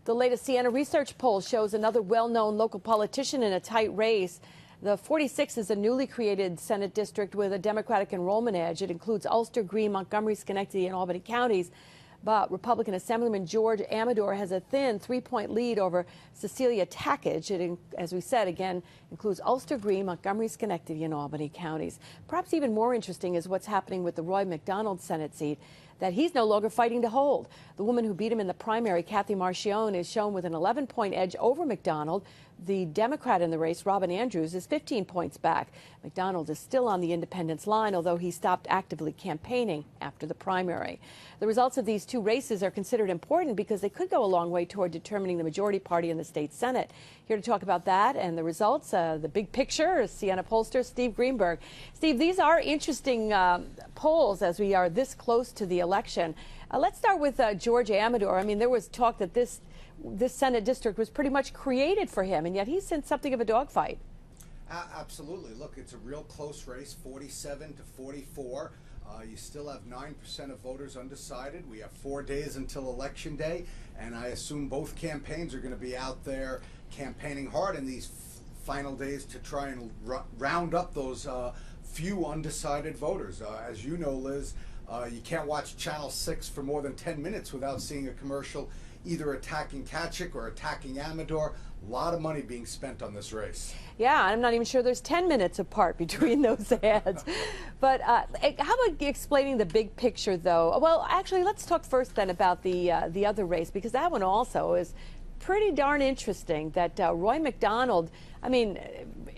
The latest Siena research poll shows another well-known local politician in a tight race. The 46 is a newly created Senate district with a Democratic enrollment edge. It includes Ulster, Greene, Montgomery, Schenectady, and Albany counties. But Republican Assemblyman George Amador has a thin 3-point lead over Cecilia Tackage. It, as we said, again, includes Ulster, Greene, Montgomery, Schenectady, and Albany counties. Perhaps even more interesting is what's happening with the Roy McDonald Senate seat that he's no longer fighting to hold. The woman who beat him in the primary, Kathy Marchione, is shown with an 11-point edge over McDonald. The Democrat in the race, Robin Andrews, is 15 points back. McDonald is still on the independents line, although he stopped actively campaigning after the primary. The results of these two races are considered important because they could go a long way toward determining the majority party in the state Senate. Here to talk about that and the results, the big picture, is Siena Pollster Steve Greenberg. Steve, these are interesting polls as we are this close to the election. Let's start with George Amador. I mean, there was talk that this Senate district was pretty much created for him, and yet he's in something of a dogfight. Absolutely. Look, it's a real close race, 47 to 44. You still have 9% of voters undecided. We have 4 days until Election Day, and I assume both campaigns are going to be out there campaigning hard in these final days to try and round up those few undecided voters. As you know, Liz, you can't watch Channel 6 for more than 10 minutes without seeing a commercial either attacking Kachik or attacking Amador. A lot of money being spent on this race. Yeah, I'm not even sure there's 10 minutes apart between those ads. But how about explaining the big picture, though? Well, actually, let's talk first then about the other race, because that one also is pretty darn interesting. That Roy McDonald, I mean,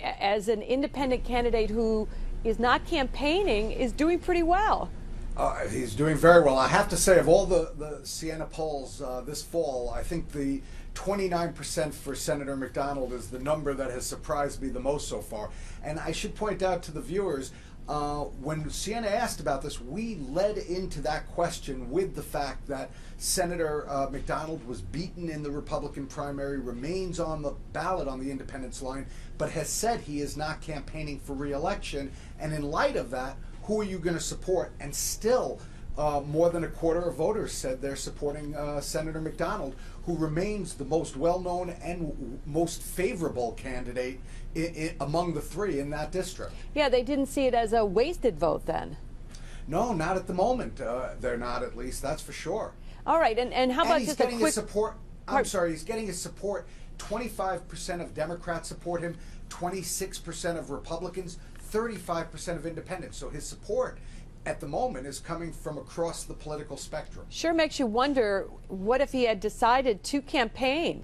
as an independent candidate who is not campaigning, is doing pretty well. He's doing very well. I have to say, of all the Siena polls this fall, I think the 29% for Senator McDonald is the number that has surprised me the most so far. And I should point out to the viewers, when Siena asked about this, we led into that question with the fact that Senator McDonald was beaten in the Republican primary, remains on the ballot on the independents line, but has said he is not campaigning for re-election. And in light of that, who are you going to support? And still, more than a quarter of voters said they're supporting Senator McDonald, who remains the most well-known and most favorable candidate among the three in that district. Yeah, they didn't see it as a wasted vote then. No, not at the moment. They're not, at least, that's for sure. All right, and how about just a quick... He's getting his support. 25% of Democrats support him, 26% of Republicans, 35% of independents. So his support at the moment is coming from across the political spectrum. Sure makes you wonder, what if he had decided to campaign?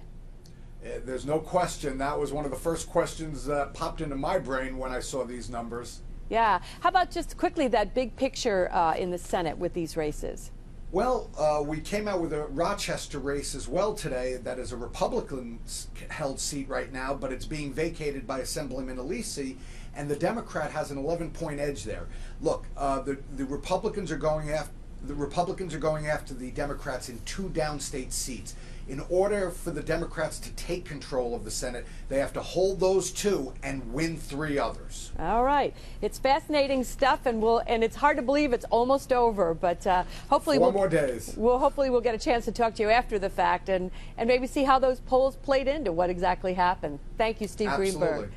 There's no question. That was one of the first questions that popped into my brain when I saw these numbers. Yeah. How about just quickly that big picture in the Senate with these races? Well, we came out with a Rochester race as well today that is a Republican-held seat right now, but it's being vacated by Assemblyman Alisi, and the Democrat has an 11-point edge there. Look, the Republicans are going after the Democrats in 2 downstate seats. In order for the Democrats to take control of the Senate, they have to hold those 2 and win 3 others. All right. It's fascinating stuff, and it's hard to believe it's almost over, but hopefully 4 more days. Hopefully we'll get a chance to talk to you after the fact and maybe see how those polls played into what exactly happened. Thank you, Steve Greenberg.